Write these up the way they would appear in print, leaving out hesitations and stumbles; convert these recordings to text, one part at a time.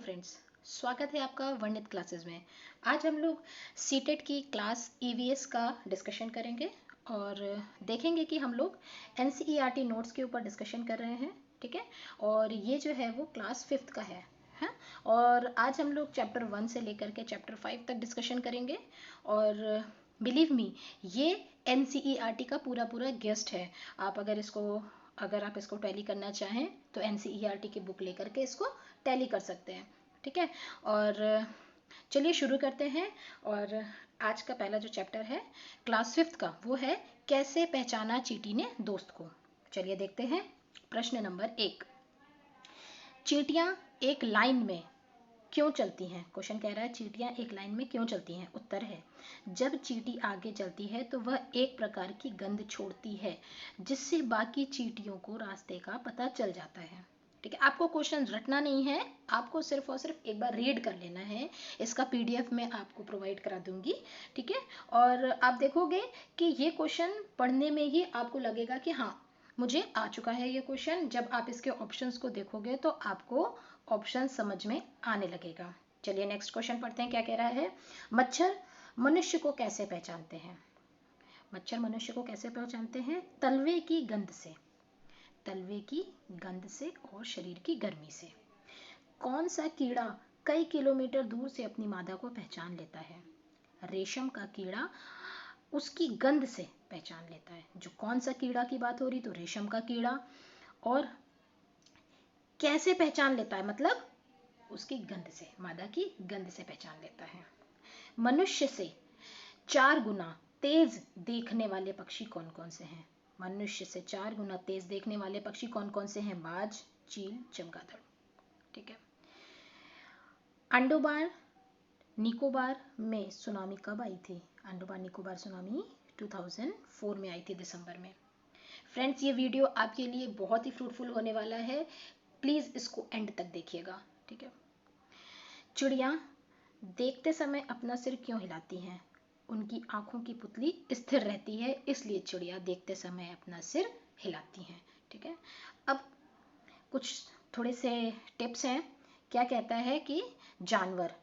Friends, स्वागत है आपका वर्णित क्लासेस में। आज हम लोग सीटेट की क्लास ईवीएस का डिस्कशन करेंगे और देखेंगे कि हम लोग एनसीईआरटी नोट्स के ऊपर डिस्कशन कर रहे हैं। ठीक है, और ये जो है वो क्लास 5th का है। हाँ, और आज हम लोग चैप्टर 1 से लेकर के चैप्टर 5 तक डिस्कशन करेंगे। और बिलीव मी, ये एनसीईआरटी का पूरा पूरा गेस्ट है। अगर आप इसको टैली करना चाहें तो एनसीईआरटी की बुक लेकर के इसको टैली कर सकते हैं। ठीक है, और चलिए शुरू करते हैं। और आज का पहला जो चैप्टर है क्लास 5th का, वो है कैसे पहचाना चींटी ने दोस्त को। चलिए देखते हैं। प्रश्न नंबर 1, चींटियां एक लाइन में क्यों चलती हैं? क्वेश्चन कह रहा है चींटियां एक लाइन में क्यों चलती हैं। उत्तर है, जब चींटी आगे चलती है तो वह एक प्रकार की गंध छोड़ती है जिससे बाकी चींटियों को रास्ते का पता चल जाता है। ठीक है, आपको क्वेश्चन रटना नहीं है, आपको सिर्फ और सिर्फ एक बार रीड कर लेना है। इसका पीडीएफ मैं आपको प्रोवाइड करा दूंगी। ठीक है, और आप देखोगे कि ये क्वेश्चन पढ़ने में ही आपको लगेगा कि हाँ, मुझे आ चुका है ये क्वेश्चन। जब आप इसके ऑप्शंस को देखोगे तो आपको ऑप्शन समझ में आने लगेगा। चलिए नेक्स्ट क्वेश्चन पढ़ते हैं, क्या कह रहा है। मच्छर मनुष्य को कैसे पहचानते हैं? मच्छर मनुष्य को कैसे पहचानते हैं? तलवे की गंध से, तलवे की गंध से और शरीर की गर्मी से। कौन सा कीड़ा कई किलोमीटर दूर से अपनी मादा को पहचान लेता है? रेशम का कीड़ा उसकी गंध से पहचान लेता है। जो कौन सा कीड़ा की बात हो रही, तो रेशम का कीड़ा। और कैसे पहचान लेता है? मतलब उसकी गंध से, मादा की गंध से पहचान लेता है। मनुष्य से 4 गुना तेज देखने वाले पक्षी कौन कौन से हैं? मनुष्य से 4 गुना तेज देखने वाले पक्षी कौन कौन से हैं? बाज, चील, चमगादड़। ठीक है, अंडोबार निकोबार में सुनामी कब आई थी? अंडोबार निकोबार सुनामी 2004 में आई थी, दिसंबर में। फ्रेंड्स, ये वीडियो आपके लिए बहुत ही फ्रूटफुल होने वाला है, प्लीज इसको एंड तक देखिएगा। ठीक है, चिड़िया देखते समय अपना सिर क्यों हिलाती हैं? उनकी आंखों की पुतली स्थिर रहती है, इसलिए चिड़िया देखते समय अपना सिर हिलाती हैं। ठीक है, अब कुछ थोड़े से टिप्स हैं। क्या कहता है कि जानवर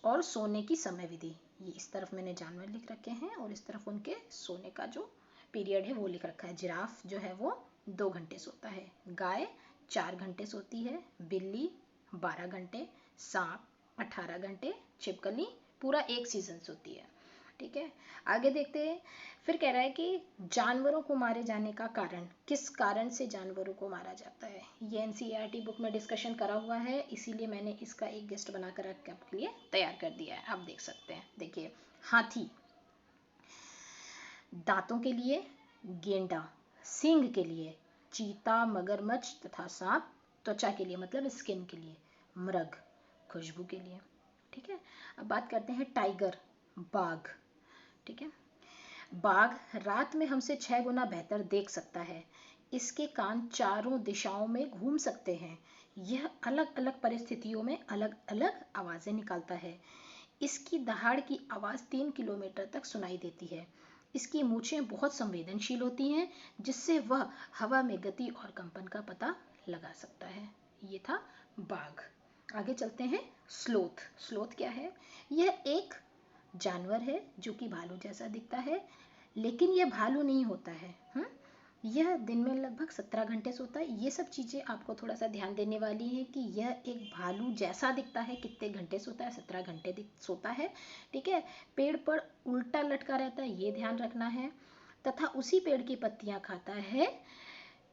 और सोने की समय विधि, ये इस तरफ मैंने जानवर लिख रखे हैं और इस तरफ उनके सोने का जो पीरियड है वो लिख रखा है। जिराफ जो है वो 2 घंटे सोता है, गाय 4 घंटे सोती है, बिल्ली 12 घंटे, सांप 18 घंटे, छिपकली पूरा 1 सीजन सोती है। ठीक है, आगे देखते हैं। फिर कह रहा है कि जानवरों को मारे जाने का कारण, किस कारण से जानवरों को मारा जाता है? ये एनसीईआरटी बुक में डिस्कशन करा हुआ है, इसीलिए मैंने इसका एक गेस्ट बनाकर आपके लिए तैयार कर दिया है। आप देख सकते हैं, देखिए। हाथी दांतों के लिए, गेंडा सींग के लिए, चीता मगरमच्छ तथा सांप त्वचा के लिए मतलब स्किन के लिए, मृग खुशबू के लिए। ठीक है, अब बात करते हैं टाइगर, बाघ। ठीक है, बाघ रात में हमसे 6 गुना बेहतर देख सकता है। इसके कान चारों दिशाओं में घूम सकते हैं। यह अलग अलग परिस्थितियों में अलग अलग आवाजें निकालता है। इसकी दहाड़ की आवाज 3 किलोमीटर तक सुनाई देती है। इसकी मूछें बहुत संवेदनशील होती हैं, जिससे वह हवा में गति और कंपन का पता लगा सकता है। ये था बाघ। आगे चलते हैं। स्लोथ, स्लोथ क्या है? यह एक जानवर है जो कि भालू जैसा दिखता है, लेकिन यह भालू नहीं होता है। यह दिन में लगभग 17 घंटे सोता है। ये सब चीज़ें आपको थोड़ा सा ध्यान देने वाली हैं कि यह एक भालू जैसा दिखता है, कितने घंटे सोता है? 17 घंटे सोता है। ठीक है, पेड़ पर उल्टा लटका रहता है, ये ध्यान रखना है, तथा उसी पेड़ की पत्तियां खाता है,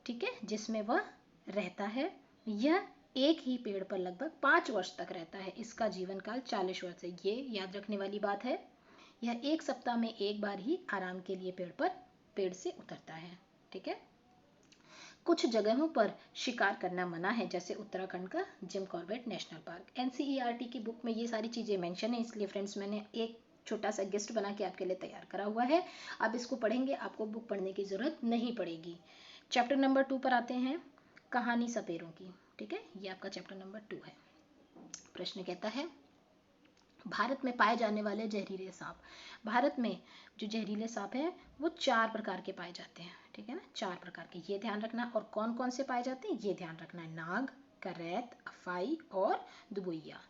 ठीक है, जिसमें वह रहता है। यह एक ही पेड़ पर लगभग 5 वर्ष तक रहता है। इसका जीवन काल 40 वर्ष है। ये याद रखने वाली बात है। यह 1 सप्ताह में एक बार ही आराम के लिए पेड़ से उतरता है। ठीक है, कुछ जगहों पर शिकार करना मना है, जैसे उत्तराखंड का Jim Corbett national park. NCERT की बुक में ये सारी चीजें मेंशन है, इसलिए फ्रेंड्स मैंने एक छोटा सा गेस्ट बना के आपके लिए तैयार करा हुआ है। आप इसको पढ़ेंगे, आपको बुक पढ़ने की जरूरत नहीं पड़ेगी। चैप्टर नंबर 2 पर आते हैं, कहानी सपेरों की। ठीक है, ये आपका चैप्टर नंबर 2 है। प्रश्न कहता है, भारत में पाए जाने वाले जहरीले सांप। भारत में जो जहरीले सांप हैं वो 4 प्रकार के पाए जाते हैं। ठीक है ना, 4 प्रकार के, ये ध्यान रखना। और कौन कौन से पाए जाते हैं ये ध्यान रखना है। नाग, करैत, अफाई और दुबुइया।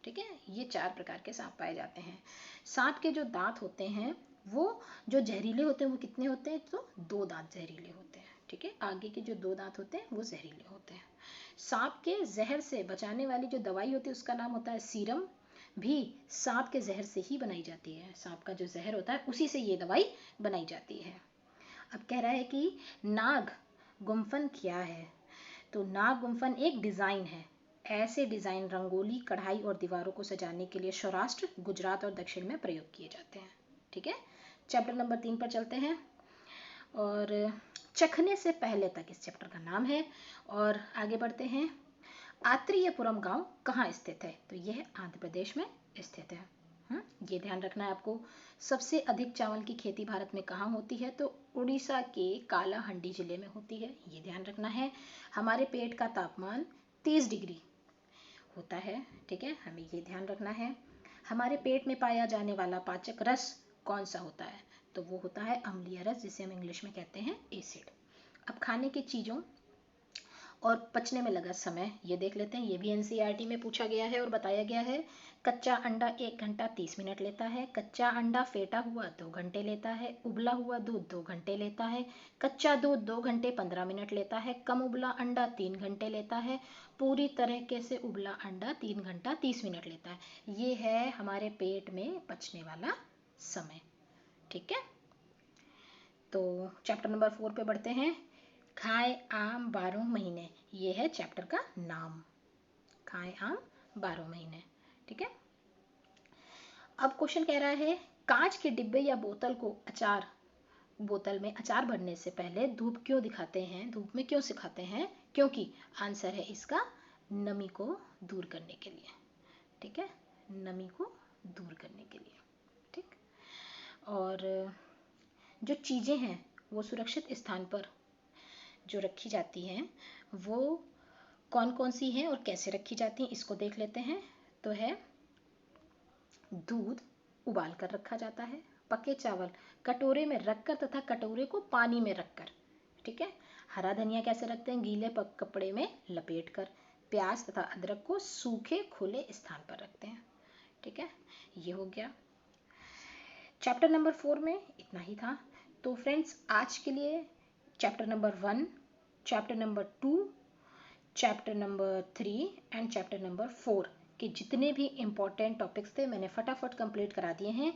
ठीक है, ये 4 प्रकार के सांप पाए जाते हैं। सांप के जो दांत होते हैं वो जो जहरीले होते हैं वो कितने होते हैं, तो 2 दांत जहरीले होते हैं। ठीक है, आगे के जो 2 दांत होते हैं वो जहरीले होते हैं। सांप के जहर से बचाने वाली जो दवाई होती है उसका नाम होता है सीरम, भी सांप के जहर से ही बनाई जाती है। सांप का जो जहर होता है उसी से ये दवाई बनाई जाती है। अब कह रहा है कि नाग गुम्फन क्या है, तो नाग गुम्फन एक डिज़ाइन है। ऐसे डिज़ाइन रंगोली, कढ़ाई और दीवारों को सजाने के लिए सौराष्ट्र, गुजरात और दक्षिण में प्रयोग किए जाते हैं। ठीक है, चैप्टर नंबर 3 पर चलते हैं। और चखने से पहले तक इस चैप्टर का नाम है। और आगे बढ़ते हैं। आत्रेयपुरम गांव कहाँ स्थित है, तो यह आंध्र प्रदेश में स्थित है। ये ध्यान रखना है आपको। सबसे अधिक चावल की खेती भारत में कहाँ होती है, तो उड़ीसा के कालाहंडी जिले में होती है। ये ध्यान रखना है। हमारे पेट का तापमान 30 डिग्री होता है। ठीक है, हमें ये ध्यान रखना है। हमारे पेट में पाया जाने वाला पाचक रस कौन सा होता है, तो वो होता है अम्लीय रस, जिसे हम इंग्लिश में कहते हैं एसिड। अब खाने की चीज़ों और पचने में लगा समय ये देख लेते हैं। ये भी एनसीईआरटी में पूछा गया है और बताया गया है। कच्चा अंडा 1 घंटा 30 मिनट लेता है। कच्चा अंडा फेटा हुआ 2 घंटे लेता है। उबला हुआ दूध 2 घंटे लेता है। कच्चा दूध 2 घंटे 15 मिनट लेता है। कम उबला अंडा 3 घंटे लेता है। पूरी तरीके से उबला अंडा 3 घंटा 30 मिनट लेता है। ये है हमारे पेट में पचने वाला समय। ठीक है, तो चैप्टर नंबर 4 पे बढ़ते हैं। खाए आम 12 महीने, ये है चैप्टर का नाम। खाए आम 12 महीने। ठीक है, अब क्वेश्चन कह रहा है कांच के डिब्बे या बोतल को बोतल में अचार भरने से पहले धूप क्यों दिखाते हैं, धूप में क्यों सिखाते हैं, क्योंकि आंसर है इसका नमी को दूर करने के लिए। ठीक है, नमी को दूर करने के लिए। ठीक, और जो चीज़ें हैं वो सुरक्षित स्थान पर जो रखी जाती हैं वो कौन कौन सी हैं और कैसे रखी जाती हैं, इसको देख लेते हैं। तो है दूध उबाल कर रखा जाता है। पके चावल कटोरे में रखकर तथा कटोरे को पानी में रखकर। ठीक है, हरा धनिया कैसे रखते हैं, गीले कपड़े में लपेटकर। प्याज तथा अदरक को सूखे खुले स्थान पर रखते हैं। ठीक है, ये हो गया। चैप्टर नंबर 4 में इतना ही था। तो फ्रेंड्स आज के लिए chapter number 1, chapter number 2, chapter number 3 and chapter number 4 के जितने भी इम्पॉर्टेंट टॉपिक्स थे मैंने फटाफट कंप्लीट करा दिए हैं।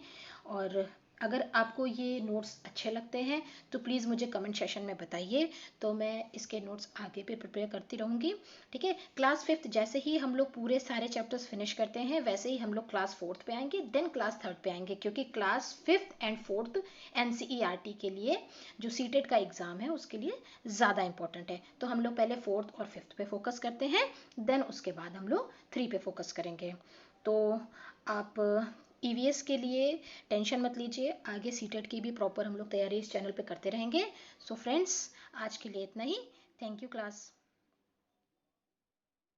और अगर आपको ये नोट्स अच्छे लगते हैं तो प्लीज़ मुझे कमेंट सेशन में बताइए, तो मैं इसके नोट्स आगे भी प्रिपेयर करती रहूँगी। ठीक है, क्लास 5th जैसे ही हम लोग पूरे सारे चैप्टर्स फिनिश करते हैं वैसे ही हम लोग क्लास 4th पे आएंगे, देन क्लास 3rd पे आएंगे, क्योंकि class 5th and 4th NCERT के लिए जो सीटेट का एग्ज़ाम है उसके लिए ज़्यादा इंपॉर्टेंट है। तो हम लोग पहले 4th और 5th पे फोकस करते हैं, देन उसके बाद हम लोग 3 पे फोकस करेंगे। तो आप ईवीएस के लिए टेंशन मत लीजिए, आगे सीटेट की भी प्रॉपर हम लोग तैयारी इस चैनल पे करते रहेंगे। सो फ्रेंड्स आज के लिए इतना ही। Thank you class.